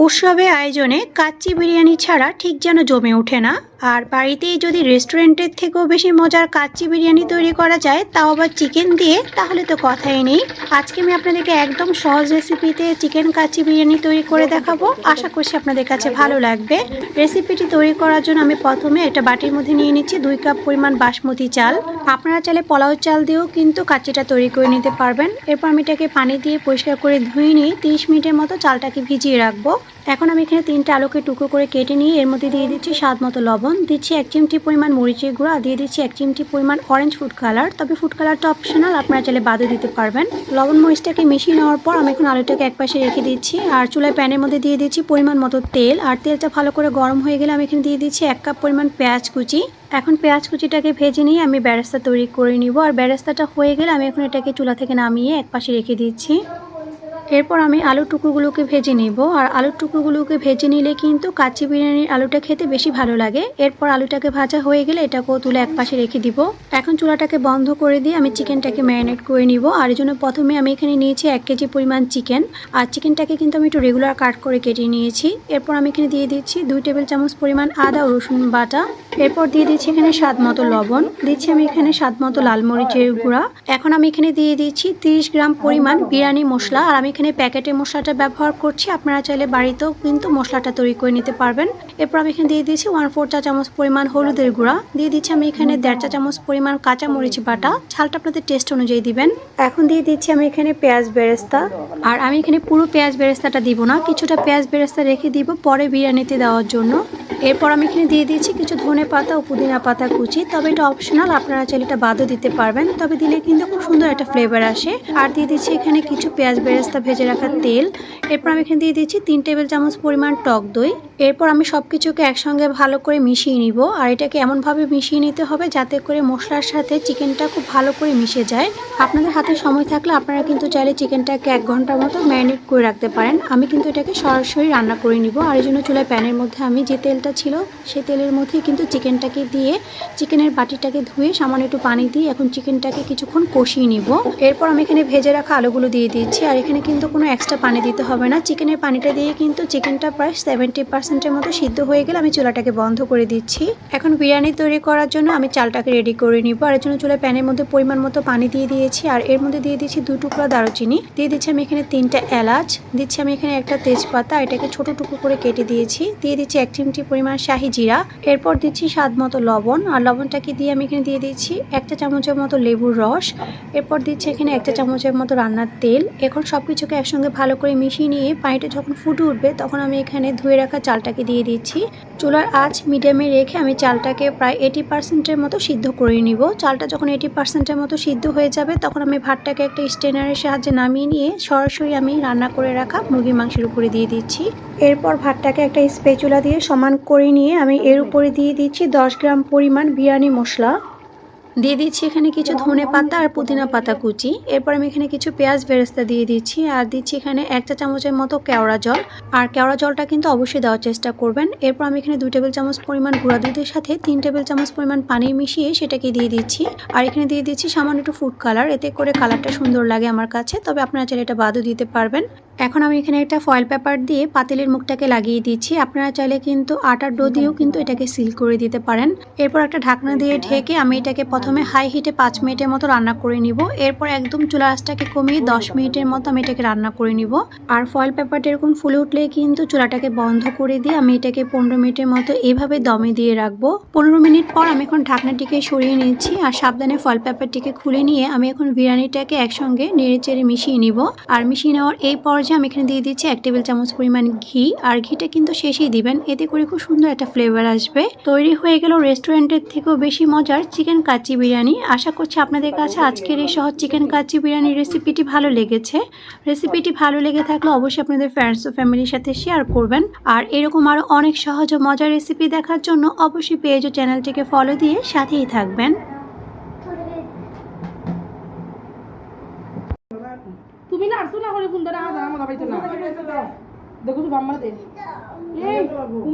উৎসবে আয়োজনে কাচ্চি বিরিয়ানি ছাড়া ঠিক যেন জমে ওঠে না। আর বাড়িতেই যদি রেস্টুরেন্টের থেকেও বেশি মজার কাচ্চি বিরিয়ানি তৈরি করা যায়, তাও আবার চিকেন দিয়ে, তাহলে তো কথাই নেই। আজকে আমি আপনাদেরকে একদম সহজ রেসিপিতে চিকেন কাচ্চি বিরিয়ানি তৈরি করে দেখাবো। আশা করছি আপনাদের কাছে ভালো লাগবে। রেসিপিটি তৈরি করার জন্য আমি প্রথমে একটা বাটির মধ্যে নিয়ে নিচ্ছি 2 কাপ পরিমাণ বাসমতি চাল। আপনারা চাইলে পোলাও চাল দিয়েও কিন্তু কাচ্চিটা তৈরি করে নিতে পারবেন। এরপর আমি এটাকে পানি দিয়ে পরিষ্কার করে ধুয়ে নিয়ে 30 মিনিটের মতো চালটাকে ভিজিয়ে রাখবো। এখন আমি এখানে 3টা আলুকে টুকরো করে কেটে নিয়ে এর মধ্যে দিয়ে দিচ্ছি স্বাদ মতো লবণ, দিচ্ছি 1 চিমটি পরিমাণ মরিচের গুঁড়া, দিয়ে দিচ্ছি 1 চিমটি পরিমাণ অরেঞ্জ ফুড কালার। তবে ফুড কালারটা অপশনাল, আপনারা চাইলে বাদও দিতে পারবেন। লবণ মরিচটাকে মিশিয়ে নেওয়ার পর আমি এখন আলুটাকে একপাশে রেখে দিচ্ছি। আর চুলায় প্যানের মধ্যে দিয়ে দিচ্ছি পরিমাণ মতো তেল। আর তেলটা ভালো করে গরম হয়ে গেলে আমি এখানে দিয়ে দিচ্ছি 1 কাপ পরিমাণ পেঁয়াজ কুচি। এখন পেঁয়াজ কুচিটাকে ভেজে নিয়ে আমি বেরেস্তা তৈরি করে নিব। আর বেরেস্তাটা হয়ে গেলে আমি এখন এটাকে চুলা থেকে নামিয়ে একপাশে রেখে দিচ্ছি। এরপর আমি আলুর টুকরোগুলোকে ভেজে নিব। আর আলুর টুকরোগুলোকে ভেজে নিলে কিন্তু কাচ্চি বিরিয়ানির আলুটা খেতে বেশি ভালো লাগে। এরপর আলুটাকে ভাজা হয়ে গেলে এটাকেও তুলে একপাশে রেখে দিব। এখন চুলাটাকে বন্ধ করে দিয়ে আমি চিকেনটাকে ম্যারিনেট করে নিব। আর এই জন্য প্রথমে আমি এখানে নিয়েছি 1 কেজি পরিমাণ চিকেন। আর চিকেনটাকে কিন্তু আমি একটু রেগুলার কাট করে কেটে নিয়েছি। এরপর আমি এখানে দিয়ে দিচ্ছি 2 টেবিল চামচ পরিমাণ আদা ও রসুন বাটা। এরপর দিয়ে দিচ্ছি এখানে স্বাদ মতো লবণ, দিচ্ছি আমি এখানে স্বাদ মতো লাল মরিচের গুঁড়া। এখন আমি এখানে দিয়ে দিচ্ছি 30 গ্রাম পরিমাণ বিরিয়ানি মশলা। আর আমি এখানে প্যাকেটের মশলাটা ব্যবহার করছি, আপনারা চাইলে বাড়িতেও কিন্তু মশলাটা তৈরি করে নিতে পারবেন। এরপর আমি এখানে দিয়ে দিচ্ছি 1/4 চা চামচ পরিমাণ হলুদের গুঁড়া, দিয়ে দিচ্ছি আমি এখানে 1.5 চা চামচ পরিমাণ কাঁচা মরিচ বাটা, ঝালটা আপনাদের টেস্ট অনুযায়ী দিবেন। এখন দিয়ে দিচ্ছি আমি এখানে পেঁয়াজ বেরেস্তা। আর আমি এখানে পুরো পেঁয়াজ বেরেস্তাটা দিব না, কিছুটা পেঁয়াজ বেরেস্তা রেখে দিব পরে বিরিয়ানিতে দেওয়ার জন্য। এরপর আমি এখানে দিয়ে দিচ্ছি কিছু ধনে পাতা ও পুদিনা পাতা কুচি। তবে এটা অপশনাল, আপনারা চাইলে এটা বাদও দিতে পারবেন, তবে দিলে কিন্তু খুব সুন্দর একটা ফ্লেভার আসে। আর দিয়ে দিচ্ছি এখানে কিছু পেঁয়াজ বেরেস্তা ভেজে রাখা তেল। এরপর আমি এখানে দিয়ে দিচ্ছি 3 টেবিল চামচ পরিমাণ টক দই। এরপর আমি সব কিছুকে একসঙ্গে ভালো করে মিশিয়ে নিব। আর এটাকে এমনভাবে মিশিয়ে নিতে হবে যাতে করে মশলার সাথে চিকেনটা খুব ভালো করে মিশে যায়। আপনাদের হাতে সময় থাকলে আপনারা কিন্তু চাইলে চিকেনটাকে 1 ঘন্টার মতো ম্যারিনেট করে রাখতে পারেন। আমি কিন্তু এটাকে সরাসরি রান্না করে নিব। আর এই জন্য চুলায় প্যানের মধ্যে আমি যে তেলটা ছিল সেই তেলের মধ্যে কিন্তু চিকেনটাকে দিয়ে চিকেনের বাটিটাকে ধুয়ে সামান্য একটু পানি দিয়ে এখন চিকেনটাকে কিছুক্ষণ কষিয়ে নিব। এরপর আমি এখানে ভেজে রাখা আলুগুলো দিয়ে দিচ্ছি। আর এখানে কিন্তু কোনো এক্সট্রা পানি দিতে হবে না, চিকেনের পানিটা দিয়ে কিন্তু চিকেনটা প্রায় 70% মতো সিদ্ধ হয়ে গেলে আমি চুলাটাকে বন্ধ করে দিচ্ছি। এখন বিরিয়ানি তৈরি করার জন্য আমি চালটাকে রেডি করে নিব। আর এর জন্য চুলায় প্যানের মধ্যে পরিমাণ মতো পানি দিয়ে দিয়েছি। আর এর মধ্যে দিয়ে দিচ্ছি 2 টুকরা দারুচিনি, দিয়ে দিচ্ছি আমি এখানে 3টা এলাচ, দিচ্ছি আমি এখানে একটা তেজপাতা, এটাকে ছোট টুকরো করে কেটে দিয়েছি, দিয়ে দিচ্ছি 1 চিমটি পরিমাণ শাহি জিরা। এরপর দিচ্ছি স্বাদ মতো লবণ। আর লবণটাকে দিয়ে আমি এখানে দিয়ে দিচ্ছি 1 চা চামচের মতো লেবুর রস। এরপর দিচ্ছি এখানে 1 চা চামচের মতো রান্নার তেল। এখন সবকিছুকে একসঙ্গে ভালো করে মিশিয়ে নিয়ে পানিটা যখন ফুটে উঠবে তখন আমি এখানে ধুয়ে রাখা চালটাকে দিয়ে দিচ্ছি। চুলার আঁচ মিডিয়ামে রেখে আমি চালটাকে প্রায় 80%-এর মতো সিদ্ধ করে নিব। চালটা যখন 80%-এর মতো সিদ্ধ হয়ে যাবে তখন আমি ভাতটাকে একটা স্ট্রেনারের সাহায্যে নামিয়ে নিয়ে সরাসরি আমি রান্না করে রাখা মুরগির মাংসের উপরে দিয়ে দিচ্ছি। এরপর ভাতটাকে একটা স্প্যাচুলা দিয়ে সমান করে নিয়ে আমি এর উপরে দিয়ে দিচ্ছি 10 গ্রাম পরিমাণ বিরিয়ানি মশলা, দিয়ে দিচ্ছি এখানে কিছু ধনে পাতা আর পুদিনা পাতা কুচি। এরপর আমি এখানে কিছু পেঁয়াজ বেরেস্তা দিয়ে দিচ্ছি। আর দিচ্ছি এখানে 1 চা চামচের মতো কেওড়া জল। আর কেওড়া জলটা কিন্তু অবশ্যই দেওয়ার চেষ্টা করবেন। এরপর আমি এখানে 2 টেবিল চামচ পরিমাণ গুঁড়া দুধের সাথে 3 টেবিল চামচ পরিমাণ পানি মিশিয়ে সেটাকে দিয়ে দিচ্ছি। আর এখানে দিয়ে দিচ্ছি সামান্য একটু ফুড কালার, এতে করে কালারটা সুন্দর লাগে আমার কাছে, তবে আপনারা চাইলে এটা বাদও দিতে পারবেন। এখন আমি এখানে একটা ফয়েল পেপার দিয়ে পাতিলের মুখটাকে লাগিয়ে দিচ্ছি। আপনারা চাইলে কিন্তু আটার ডো দিয়েও কিন্তু এটাকে সিল করে দিতে পারেন। এরপর একটা ঢাকনা দিয়ে ঢেকে আমি এটাকে প্রথমে হাই হিটে 5 মিনিটের মতো রান্না করে নিব। এরপর একদম চুলা আঁচটাকে কমিয়ে 10 মিনিটের মতো আমি এটাকে রান্না করে নিব। আর ফয়েল পেপারটা এরকম ফুলে উঠলে কিন্তু চুলাটাকে বন্ধ করে দিয়ে আমি এটাকে 15 মিনিটের মতো এভাবে দমে দিয়ে রাখবো। 15 মিনিট পর আমি এখন ঢাকনাটিকে সরিয়ে নিচ্ছি। আর সাবধানে ফয়েল পেপারটিকে খুলে নিয়ে আমি এখন বিরিয়ানিটাকে একসঙ্গে নেড়ে চেড়ে মিশিয়ে নিব। আর মিশিয়ে নেওয়ার এই পর্যায়ে আমি এখানে দিয়ে দিচ্ছি 1 টেবিল চামচ পরিমাণ ঘি। আর ঘিটা কিন্তু শেষেই দিবেন, এতে করে খুব সুন্দর একটা ফ্লেভার আসবে। তৈরি হয়ে গেল রেস্টুরেন্টের থেকেও বেশি মজার চিকেন কাচ্চি বিরিয়ানি। আশা করছি আপনাদের কাছে আজকের এই সহজ চিকেন কাচ্চি বিরিয়ানির রেসিপিটি ভালো লেগেছে। রেসিপিটি ভালো লেগে থাকলে অবশ্যই আপনাদের ফ্রেন্ডস ও ফ্যামিলির সাথে শেয়ার করবেন। আর এরকম আরও অনেক সহজ ও মজার রেসিপি দেখার জন্য অবশ্যই পেজ ও চ্যানেলটিকে ফলো দিয়ে সাথেই থাকবেন। তুমি না আসছো না করে ফোন ধরে আমার বাড়িতে না দেখো তো বাম্মাতে